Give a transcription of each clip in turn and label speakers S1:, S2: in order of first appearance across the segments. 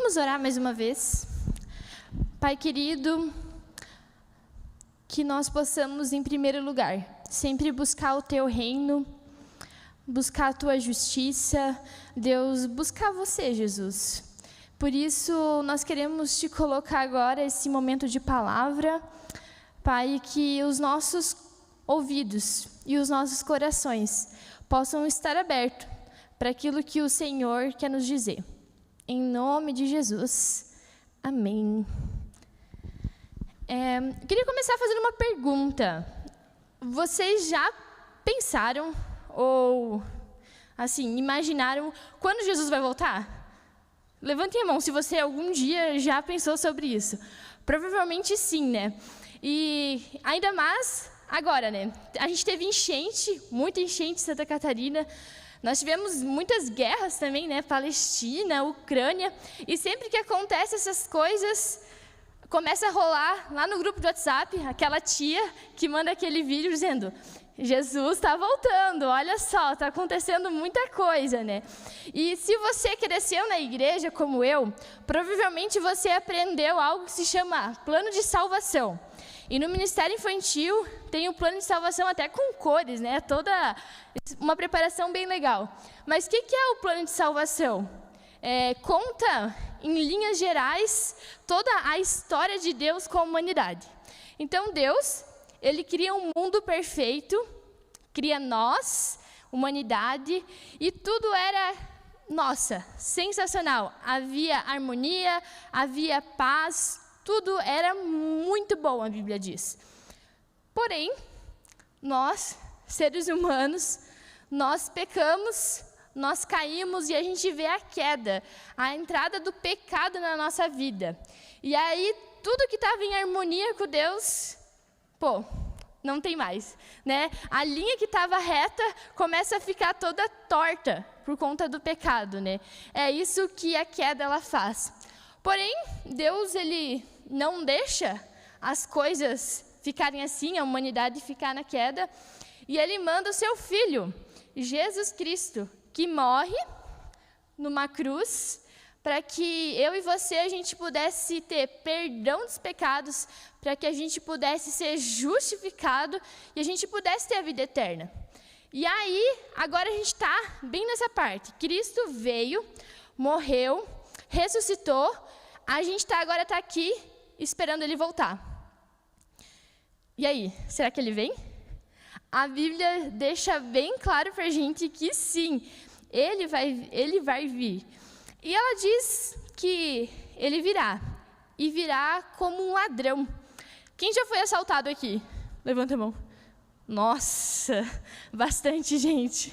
S1: Vamos orar mais uma vez. Pai querido, que nós possamos, em primeiro lugar, sempre buscar o Teu reino, buscar a Tua justiça. Deus, buscar Você, Jesus. Por isso, nós queremos Te colocar agora esse momento de palavra, Pai, que os nossos ouvidos e os nossos corações possam estar abertos para aquilo que o Senhor quer nos dizer. Em nome de Jesus. Amém. Eu queria começar fazendo uma pergunta. Vocês já pensaram ou, assim, imaginaram quando Jesus vai voltar? Levantem a mão se você algum dia já pensou sobre isso. Provavelmente sim, né? E ainda mais agora, né? A gente teve enchente, muita enchente em Santa Catarina. Nós tivemos muitas guerras também, né? Palestina, Ucrânia. E sempre que acontecem essas coisas, começa a rolar lá no grupo do WhatsApp, aquela tia que manda aquele vídeo dizendo: Jesus está voltando, olha só, está acontecendo muita coisa, né? E se você cresceu na igreja como eu, provavelmente você aprendeu algo que se chama plano de salvação. E no Ministério Infantil tem o plano de salvação até com cores, né? Toda uma preparação bem legal. Mas o que é o plano de salvação? Conta, em linhas gerais, toda a história de Deus com a humanidade. Então Deus, Ele cria um mundo perfeito, cria nós, humanidade, e tudo era, nossa, sensacional. Havia harmonia, havia paz, tudo era muito bom, a Bíblia diz. Porém, nós, seres humanos, nós pecamos, nós caímos e a gente vê a queda, a entrada do pecado na nossa vida. E aí, tudo que estava em harmonia com Deus, não tem mais, né? A linha que estava reta começa a ficar toda torta por conta do pecado, né? É isso que a queda ela faz. Porém, Deus, Ele não deixa as coisas ficarem assim, a humanidade ficar na queda, e Ele manda o Seu Filho, Jesus Cristo, que morre numa cruz, para que eu e você, a gente pudesse ter perdão dos pecados, para que a gente pudesse ser justificado e a gente pudesse ter a vida eterna. E aí, agora a gente está bem nessa parte. Cristo veio, morreu, ressuscitou, a gente agora está aqui esperando Ele voltar. E aí, será que Ele vem? A Bíblia deixa bem claro para a gente que sim, Ele vai vir. E ela diz que Ele virá, e virá como um ladrão. Quem já foi assaltado aqui? Levanta a mão. Nossa, bastante gente.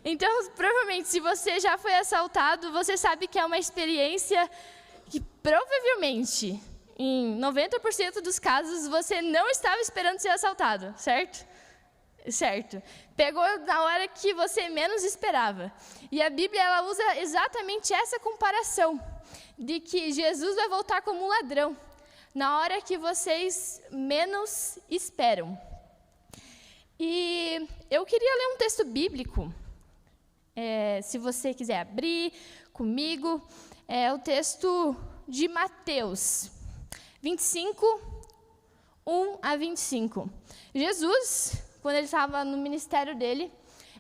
S1: Então, provavelmente, se você já foi assaltado, você sabe que é uma experiência que provavelmente, em 90% dos casos, você não estava esperando ser assaltado, certo? Certo. Pegou na hora que você menos esperava. E a Bíblia ela usa exatamente essa comparação, de que Jesus vai voltar como um ladrão, na hora que vocês menos esperam. E eu queria ler um texto bíblico, se você quiser abrir comigo, é o texto de Mateus 25, 1 a 25. Jesus, quando ele estava no ministério dele,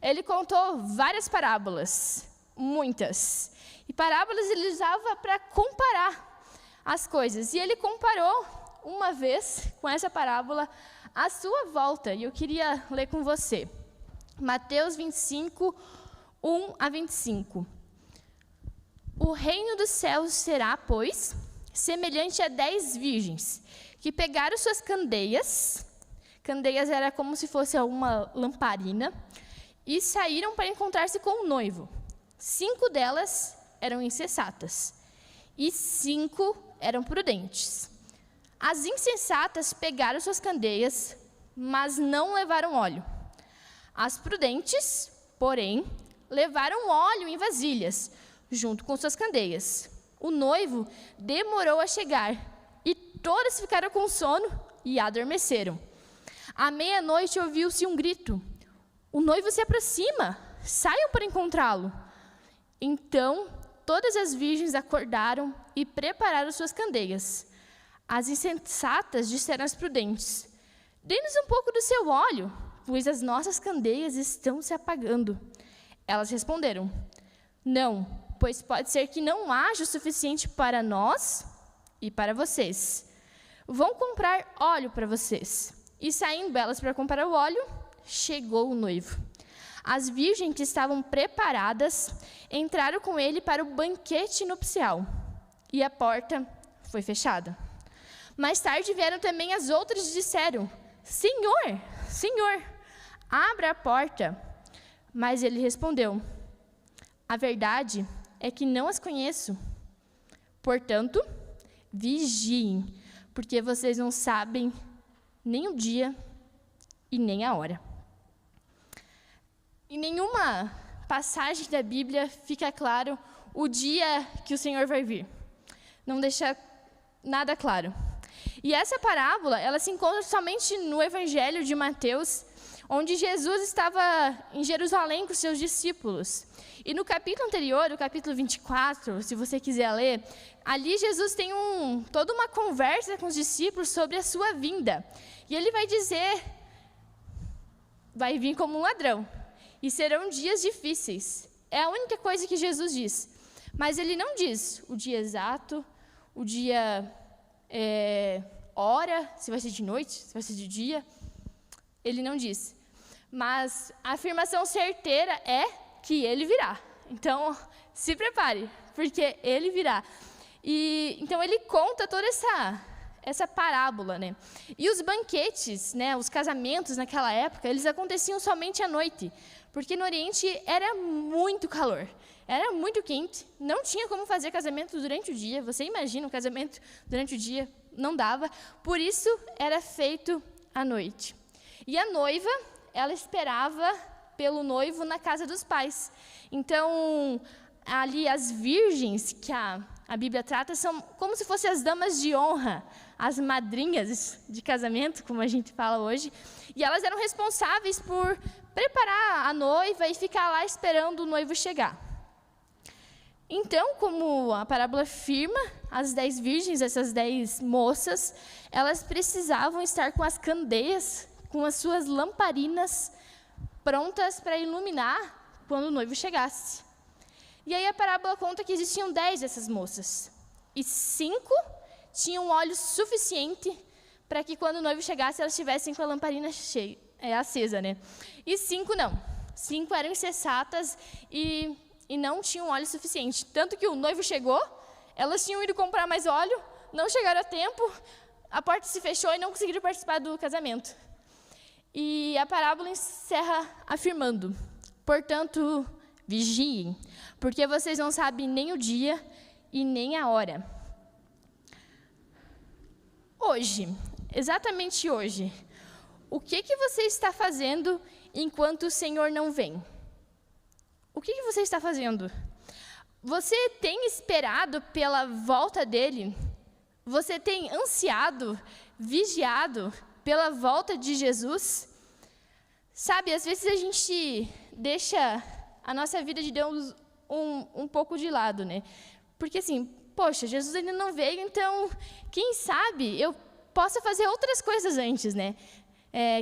S1: ele contou várias parábolas, muitas. E parábolas ele usava para comparar as coisas. E ele comparou uma vez com essa parábola a sua volta. E eu queria ler com você. Mateus 25, 1 a 25. O reino dos céus será, pois, semelhante a 10 virgens, que pegaram suas candeias. Candeias era como se fosse uma lamparina, e saíram para encontrar-se com o noivo. 5 delas eram insensatas, e 5 eram prudentes. As insensatas pegaram suas candeias, mas não levaram óleo. As prudentes, porém, levaram óleo em vasilhas, junto com suas candeias. O noivo demorou a chegar, e todas ficaram com sono e adormeceram. À meia-noite ouviu-se um grito: o noivo se aproxima, saiam para encontrá-lo. Então todas as virgens acordaram e prepararam suas candeias. As insensatas disseram às prudentes: dê-nos um pouco do seu óleo, pois as nossas candeias estão se apagando. Elas responderam: não, pois pode ser que não haja o suficiente para nós e para vocês. Vão comprar óleo para vocês. E saindo elas para comprar o óleo, chegou o noivo. As virgens que estavam preparadas entraram com ele para o banquete nupcial, e a porta foi fechada. Mais tarde vieram também as outras e disseram: Senhor, Senhor, abra a porta. Mas ele respondeu: a verdade é que não as conheço. Portanto, vigiem, porque vocês não sabem nem o dia e nem a hora. Em nenhuma passagem da Bíblia fica claro o dia que o Senhor vai vir. Não deixa nada claro. E essa parábola, ela se encontra somente no Evangelho de Mateus, onde Jesus estava em Jerusalém com seus discípulos. E no capítulo anterior, o capítulo 24, se você quiser ler, ali Jesus tem toda uma conversa com os discípulos sobre a sua vinda. E ele vai dizer: vai vir como um ladrão, e serão dias difíceis. É a única coisa que Jesus diz. Mas ele não diz o dia exato, o dia, hora, se vai ser de noite, se vai ser de dia. Ele não diz. Mas a afirmação certeira é que ele virá. Então, se prepare, porque ele virá. E então ele conta toda essa parábola, né? E os banquetes, né, os casamentos naquela época, eles aconteciam somente à noite, porque no Oriente era muito calor, era muito quente, não tinha como fazer casamento durante o dia. Você imagina um casamento durante o dia? Não dava, por isso era feito à noite. E a noiva, ela esperava pelo noivo na casa dos pais. Então, ali as virgens que a Bíblia trata são como se fossem as damas de honra, as madrinhas de casamento, como a gente fala hoje. E elas eram responsáveis por preparar a noiva e ficar lá esperando o noivo chegar. Então, como a parábola afirma, as 10 virgens, essas 10 moças, elas precisavam estar com as candeias, com as suas lamparinas prontas para iluminar quando o noivo chegasse. E aí a parábola conta que existiam 10 dessas moças, e 5 tinham óleo suficiente para que quando o noivo chegasse, elas estivessem com a lamparina acesa, né? E 5 não. 5 eram insensatas e não tinham óleo suficiente. Tanto que o noivo chegou, elas tinham ido comprar mais óleo, não chegaram a tempo, a porta se fechou e não conseguiram participar do casamento. E a parábola encerra afirmando: portanto, vigiem, porque vocês não sabem nem o dia e nem a hora. Hoje, exatamente hoje, o que você está fazendo enquanto o Senhor não vem? O que você está fazendo? Você tem esperado pela volta dele? Você tem ansiado, vigiado pela volta de Jesus? Sabe, às vezes a gente deixa a nossa vida de Deus um pouco de lado, né? Porque assim, poxa, Jesus ainda não veio, então, quem sabe eu possa fazer outras coisas antes, né?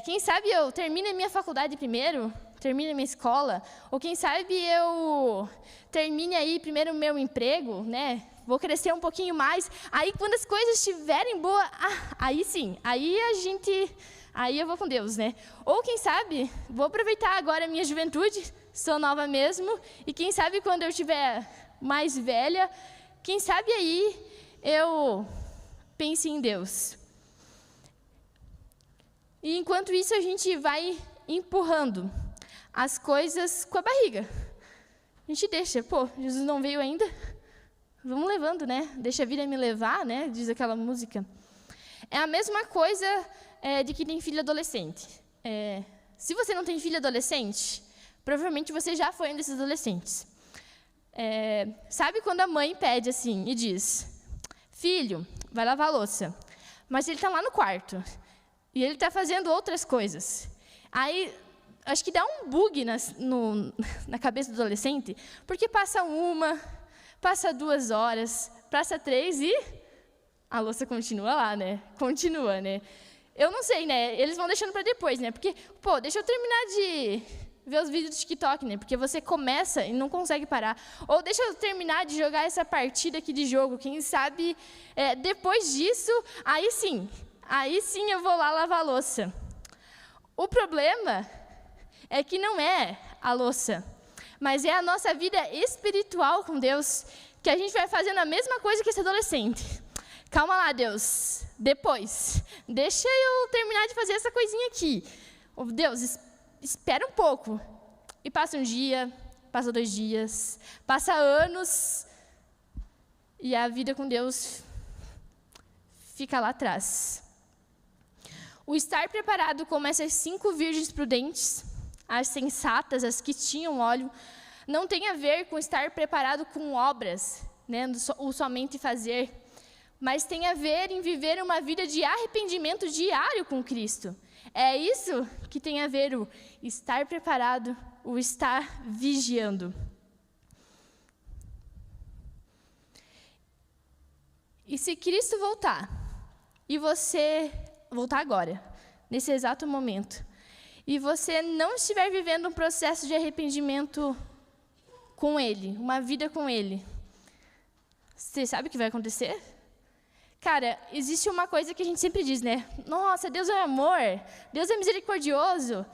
S1: Quem sabe eu termine a minha faculdade primeiro, termine a minha escola, ou quem sabe eu termine aí primeiro o meu emprego, né? Vou crescer um pouquinho mais. Aí, quando as coisas estiverem boas, aí sim, aí eu vou com Deus, né? Ou quem sabe, vou aproveitar agora a minha juventude, sou nova mesmo, e quem sabe quando eu estiver mais velha, quem sabe aí eu pense em Deus. E enquanto isso a gente vai empurrando as coisas com a barriga. A gente deixa, Jesus não veio ainda, vamos levando, né? Deixa a vida me levar, né? Diz aquela música. É a mesma coisa de quem tem filho adolescente. Se você não tem filho adolescente, provavelmente você já foi um desses adolescentes. Sabe quando a mãe pede assim e diz: filho, vai lavar a louça, mas ele está lá no quarto e ele está fazendo outras coisas. Aí, acho que dá um bug na cabeça do adolescente, porque passa uma, Passa 2 horas, passa 3 e a louça continua lá, né? Continua, né? Eu não sei, né? Eles vão deixando para depois, né? Porque, deixa eu terminar de ver os vídeos do TikTok, né? Porque você começa e não consegue parar. Ou deixa eu terminar de jogar essa partida aqui de jogo. Quem sabe, depois disso, aí sim eu vou lá lavar a louça. O problema é que não é a louça, mas é a nossa vida espiritual com Deus, que a gente vai fazendo a mesma coisa que esse adolescente. Calma lá, Deus, depois, deixa eu terminar de fazer essa coisinha aqui. Deus, espera um pouco. E passa um dia, passa 2 dias, passa anos, e a vida com Deus fica lá atrás. O estar preparado como essas 5 virgens prudentes, as sensatas, as que tinham óleo, não tem a ver com estar preparado com obras, né, o somente fazer, mas tem a ver em viver uma vida de arrependimento diário com Cristo. É isso que tem a ver o estar preparado, o estar vigiando. E se Cristo voltar, e você voltar agora, nesse exato momento, e você não estiver vivendo um processo de arrependimento com Ele, uma vida com Ele, você sabe o que vai acontecer? Cara, existe uma coisa que a gente sempre diz, né? Nossa, Deus é amor, Deus é misericordioso.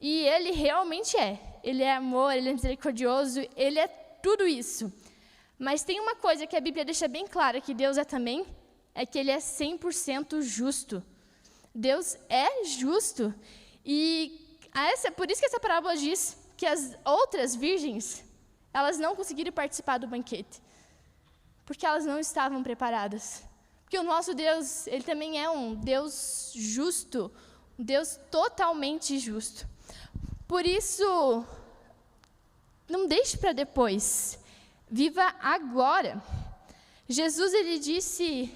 S1: E Ele realmente é. Ele é amor, Ele é misericordioso, Ele é tudo isso. Mas tem uma coisa que a Bíblia deixa bem clara que Deus é também, é que Ele é 100% justo. Deus é justo. E por isso que essa parábola diz que as outras virgens, elas não conseguiram participar do banquete. Porque elas não estavam preparadas. Porque o nosso Deus, Ele também é um Deus justo, um Deus totalmente justo. Por isso, não deixe para depois, viva agora. Jesus, Ele disse,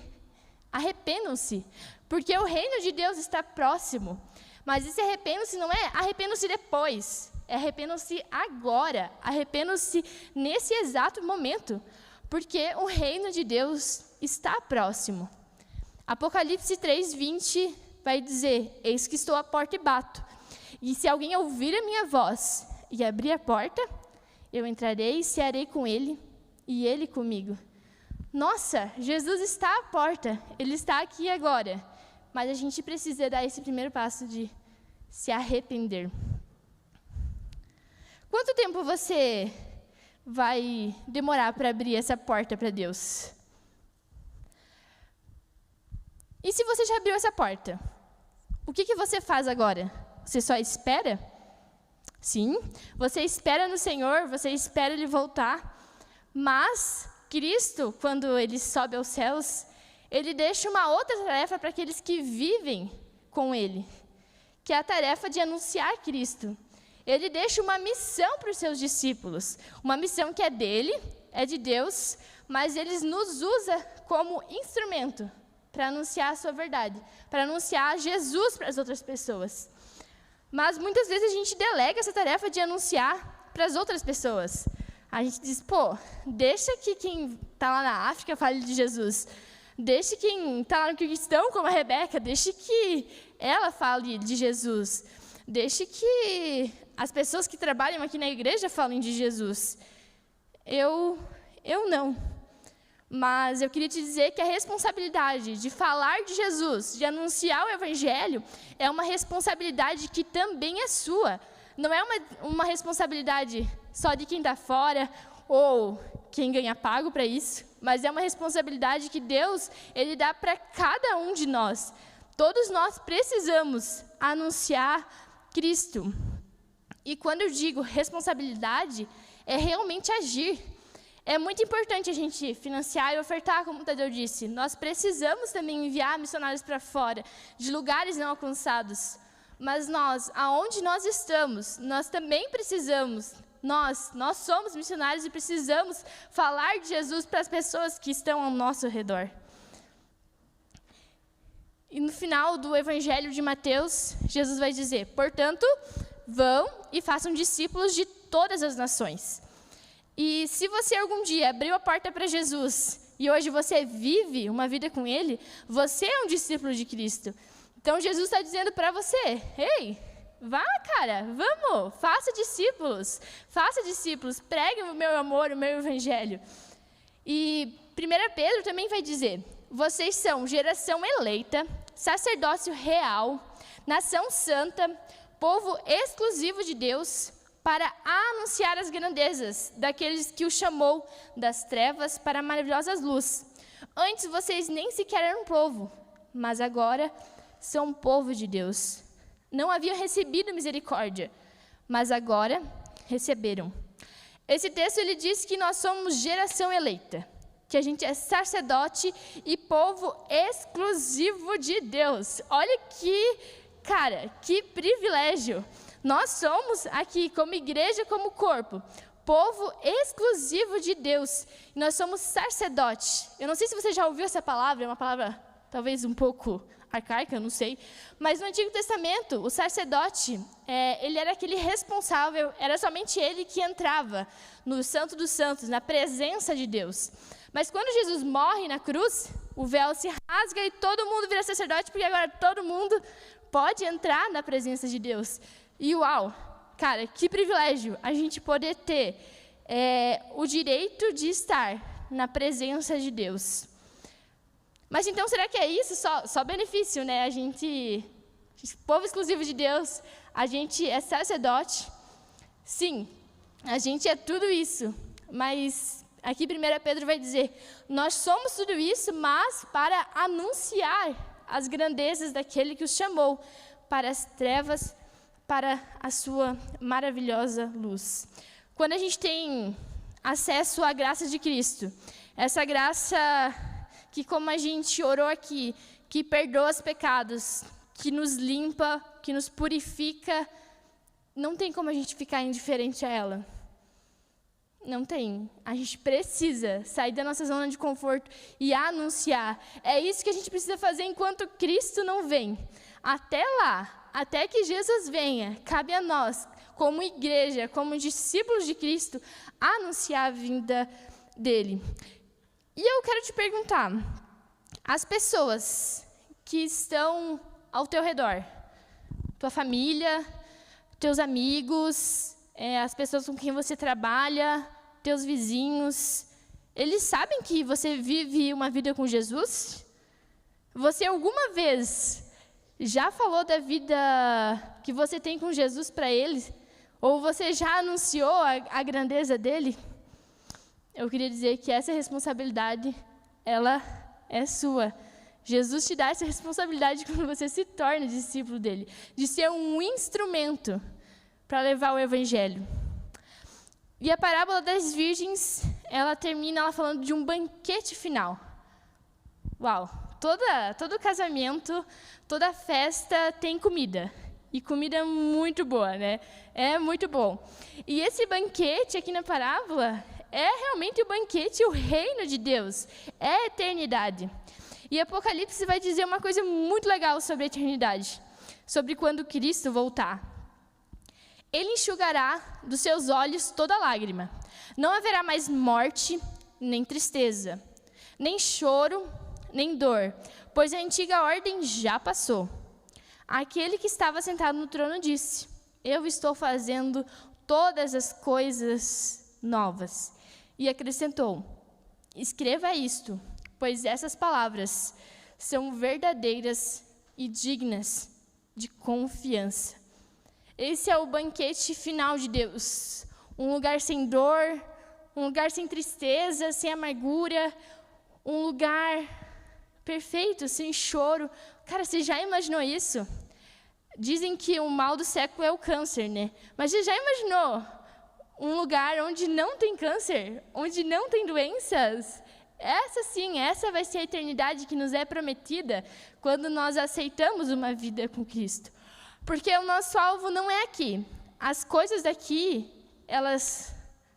S1: arrependam-se, porque o reino de Deus está próximo. Mas esse arrependam-se não é arrependam-se depois, é arrependam-se agora, arrependam-se nesse exato momento. Porque o reino de Deus está próximo. Apocalipse 3:20 vai dizer, eis que estou à porta e bato. E se alguém ouvir a minha voz e abrir a porta, eu entrarei e cearei com ele e ele comigo. Nossa, Jesus está à porta, Ele está aqui agora. Mas a gente precisa dar esse primeiro passo de se arrepender. Quanto tempo você vai demorar para abrir essa porta para Deus? E se você já abriu essa porta, o que você faz agora? Você só espera? Sim, você espera no Senhor, você espera Ele voltar, mas Cristo, quando Ele sobe aos céus, Ele deixa uma outra tarefa para aqueles que vivem com Ele, que é a tarefa de anunciar Cristo. Ele deixa uma missão para os seus discípulos, uma missão que é dele, é de Deus, mas Ele nos usa como instrumento para anunciar a sua verdade, para anunciar Jesus para as outras pessoas. Mas muitas vezes a gente delega essa tarefa de anunciar para as outras pessoas. A gente diz, deixa que quem está lá na África fale de Jesus. Deixa quem está lá no Quirguistão, como a Rebeca, deixa que ela fale de Jesus. Deixe que as pessoas que trabalham aqui na igreja falem de Jesus. Eu não. Mas eu queria te dizer que a responsabilidade de falar de Jesus, de anunciar o Evangelho, é uma responsabilidade que também é sua. Não é uma responsabilidade só de quem está fora ou quem ganha pago para isso, mas é uma responsabilidade que Deus, Ele dá para cada um de nós. Todos nós precisamos anunciar Cristo. E quando eu digo responsabilidade, é realmente agir. É muito importante a gente financiar e ofertar, como o Tadeu disse. Nós precisamos também enviar missionários para fora, de lugares não alcançados. Mas nós, aonde nós estamos, nós também precisamos. Nós somos missionários e precisamos falar de Jesus para as pessoas que estão ao nosso redor. E no final do Evangelho de Mateus, Jesus vai dizer, portanto, vão e façam discípulos de todas as nações, E se você algum dia abriu a porta para Jesus e hoje você vive uma vida com Ele, você é um discípulo de Cristo. Então Jesus está dizendo para você, ei, vá, cara, vamos, faça discípulos, pregue o meu amor, o meu evangelho. E 1 Pedro também vai dizer, vocês são geração eleita, sacerdócio real, nação santa, povo exclusivo de Deus, para anunciar as grandezas daqueles que o chamou das trevas para a maravilhosa luz. Antes vocês nem sequer eram povo, mas agora são povo de Deus. Não haviam recebido misericórdia, mas agora receberam. Esse texto ele diz que nós somos geração eleita, que a gente é sacerdote e povo exclusivo de Deus. Olha que privilégio. Nós somos aqui, como igreja, como corpo, povo exclusivo de Deus. E nós somos sacerdote. Eu não sei se você já ouviu essa palavra, é uma palavra talvez um pouco arcaica, não sei. Mas no Antigo Testamento, o sacerdote, ele era aquele responsável, era somente ele que entrava no Santo dos Santos, na presença de Deus. Mas quando Jesus morre na cruz, o véu se rasga e todo mundo vira sacerdote, porque agora todo mundo pode entrar na presença de Deus. E uau, cara, que privilégio a gente poder ter o direito de estar na presença de Deus. Mas então, será que é isso? Só benefício, né? A gente, povo exclusivo de Deus, a gente é sacerdote. Sim, a gente é tudo isso. Mas aqui 1 Pedro vai dizer, nós somos tudo isso, mas para anunciar as grandezas daquele que os chamou para as trevas, para a sua maravilhosa luz. Quando a gente tem acesso à graça de Cristo, essa graça que, como a gente orou aqui, que perdoa os pecados, que nos limpa, que nos purifica, não tem como a gente ficar indiferente a ela. Não tem. A gente precisa sair da nossa zona de conforto e anunciar. É isso que a gente precisa fazer enquanto Cristo não vem. Até lá, até que Jesus venha, cabe a nós, como igreja, como discípulos de Cristo, anunciar a vinda dele. E eu quero te perguntar, as pessoas que estão ao teu redor, tua família, teus amigos, as pessoas com quem você trabalha, teus vizinhos, eles sabem que você vive uma vida com Jesus? Você alguma vez já falou da vida que você tem com Jesus para eles? Ou você já anunciou a grandeza dele? Eu queria dizer que essa responsabilidade, ela é sua. Jesus te dá essa responsabilidade quando você se torna discípulo dele, de ser um instrumento para levar o evangelho. E a parábola das virgens, ela termina falando de um banquete final. Uau! Todo casamento, toda festa tem comida. E comida muito boa, né? É muito bom. E esse banquete aqui na parábola é realmente o banquete, o reino de Deus. É a eternidade. E Apocalipse vai dizer uma coisa muito legal sobre a eternidade. Sobre quando Cristo voltar. Ele enxugará dos seus olhos toda lágrima. Não haverá mais morte, nem tristeza, nem choro, nem dor, pois a antiga ordem já passou. Aquele que estava sentado no trono disse, eu estou fazendo todas as coisas novas. E acrescentou, escreva isto, pois essas palavras são verdadeiras e dignas de confiança. Esse é o banquete final de Deus. Um lugar sem dor, um lugar sem tristeza, sem amargura, um lugar perfeito, sem choro. Cara, você já imaginou isso? Dizem que o mal do século é o câncer, né? Mas você já imaginou um lugar onde não tem câncer, onde não tem doenças? Essa sim, essa vai ser a eternidade que nos é prometida quando nós aceitamos uma vida com Cristo. Porque o nosso alvo não é aqui. As coisas daqui, elas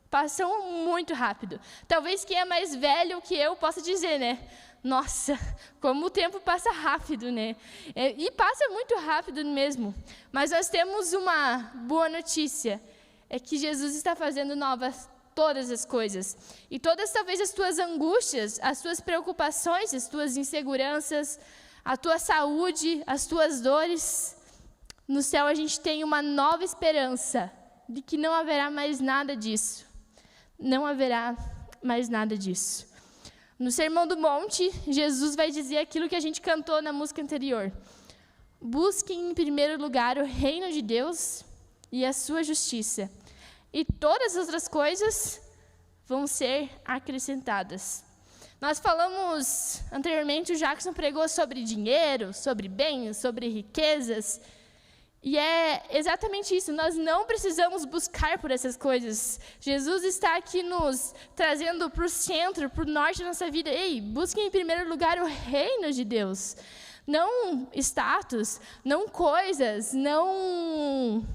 S1: passam muito rápido. Talvez quem é mais velho que eu possa dizer, né? Nossa, como o tempo passa rápido, né? E passa muito rápido mesmo. Mas nós temos uma boa notícia. É que Jesus está fazendo novas todas as coisas. E todas, talvez, as tuas angústias, as tuas preocupações, as tuas inseguranças, a tua saúde, as tuas dores, no céu a gente tem uma nova esperança de que não haverá mais nada disso. Não haverá mais nada disso. No Sermão do Monte, Jesus vai dizer aquilo que a gente cantou na música anterior. Busquem em primeiro lugar o reino de Deus e a sua justiça. E todas as outras coisas vão ser acrescentadas. Nós falamos anteriormente, o Jackson pregou sobre dinheiro, sobre bens, sobre riquezas. E é exatamente isso, nós não precisamos buscar por essas coisas. Jesus está aqui nos trazendo para o centro, para o norte da nossa vida. Ei, busquem em primeiro lugar o reino de Deus. Não status, não coisas, não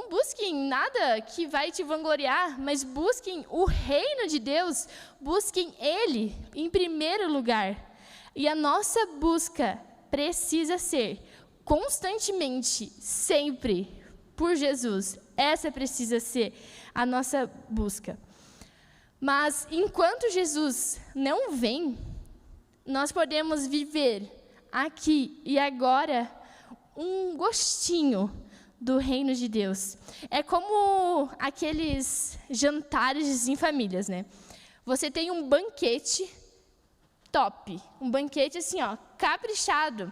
S1: busquem nada que vai te vangloriar, mas busquem o reino de Deus, busquem Ele em primeiro lugar. E a nossa busca precisa ser constantemente, sempre, por Jesus. Essa precisa ser a nossa busca. Mas enquanto Jesus não vem, nós podemos viver aqui e agora um gostinho do reino de Deus. É como aqueles jantares em famílias, né? Você tem um banquete top, um banquete assim, ó, caprichado,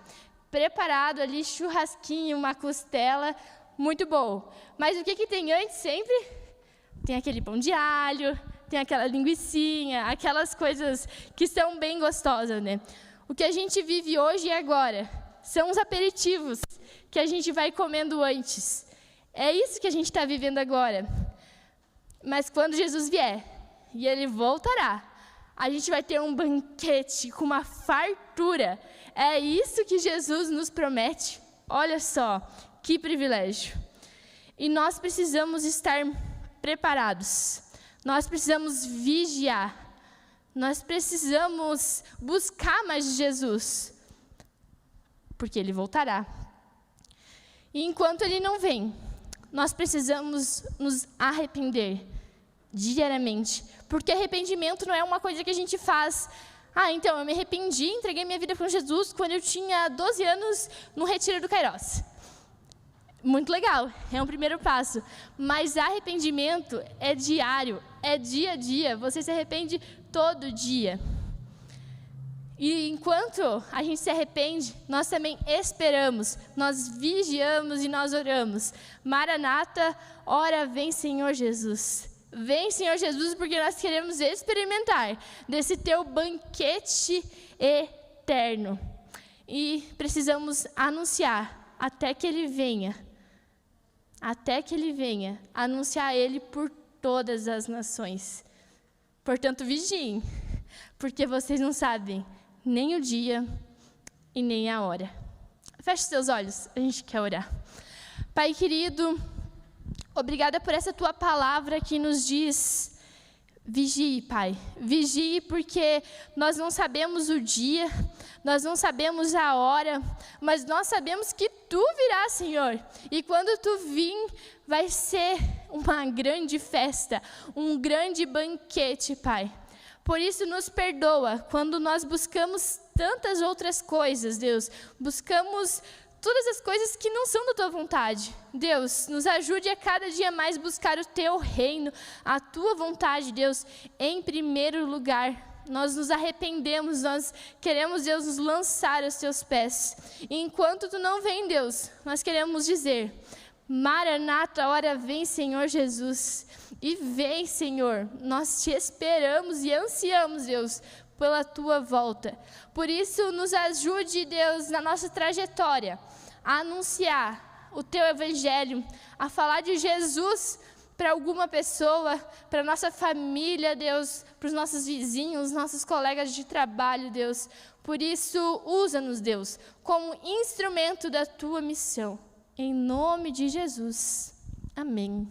S1: preparado ali, churrasquinho, uma costela, muito bom. Mas o que tem antes sempre? Tem aquele pão de alho, tem aquela linguicinha, aquelas coisas que são bem gostosas, né? O que a gente vive hoje e agora são os aperitivos que a gente vai comendo antes. É isso que a gente está vivendo agora. Mas quando Jesus vier, e Ele voltará, a gente vai ter um banquete com uma fartura. É isso que Jesus nos promete. Olha só, que privilégio. E nós precisamos estar preparados. Nós precisamos vigiar. Nós precisamos buscar mais de Jesus, porque Ele voltará. E enquanto Ele não vem, nós precisamos nos arrepender diariamente, porque arrependimento não é uma coisa que a gente faz. Então, eu me arrependi, entreguei minha vida para Jesus quando eu tinha 12 anos no retiro do Kairos. Muito legal, é um primeiro passo. Mas arrependimento é diário, é dia a dia. Você se arrepende todo dia. E enquanto a gente se arrepende, nós também esperamos, nós vigiamos e nós oramos. Maranata, ora vem Senhor Jesus. Vem Senhor Jesus, porque nós queremos experimentar desse teu banquete eterno. E precisamos anunciar até que Ele venha. Até que Ele venha, anunciar Ele por todas as nações. Portanto, vigiem, porque vocês não sabem nem o dia e nem a hora. Feche seus olhos, a gente quer orar. Pai querido, obrigada por essa Tua palavra que nos diz, vigie, Pai. Vigie porque nós não sabemos o dia, nós não sabemos a hora, mas nós sabemos que Tu virás, Senhor. E quando Tu vir, vai ser uma grande festa, um grande banquete, Pai. Por isso, nos perdoa quando nós buscamos tantas outras coisas, Deus. Buscamos todas as coisas que não são da Tua vontade. Deus, nos ajude a cada dia mais buscar o Teu reino, a Tua vontade, Deus, em primeiro lugar. Nós nos arrependemos, nós queremos, Deus, nos lançar aos Teus pés. E enquanto Tu não vem, Deus, nós queremos dizer, Maranata, ora vem, Senhor Jesus. E vem, Senhor, nós Te esperamos e ansiamos, Deus, pela Tua volta. Por isso, nos ajude, Deus, na nossa trajetória, a anunciar o Teu Evangelho, a falar de Jesus para alguma pessoa, para nossa família, Deus, para os nossos vizinhos, nossos colegas de trabalho, Deus. Por isso, usa-nos, Deus, como instrumento da Tua missão. Em nome de Jesus. Amém.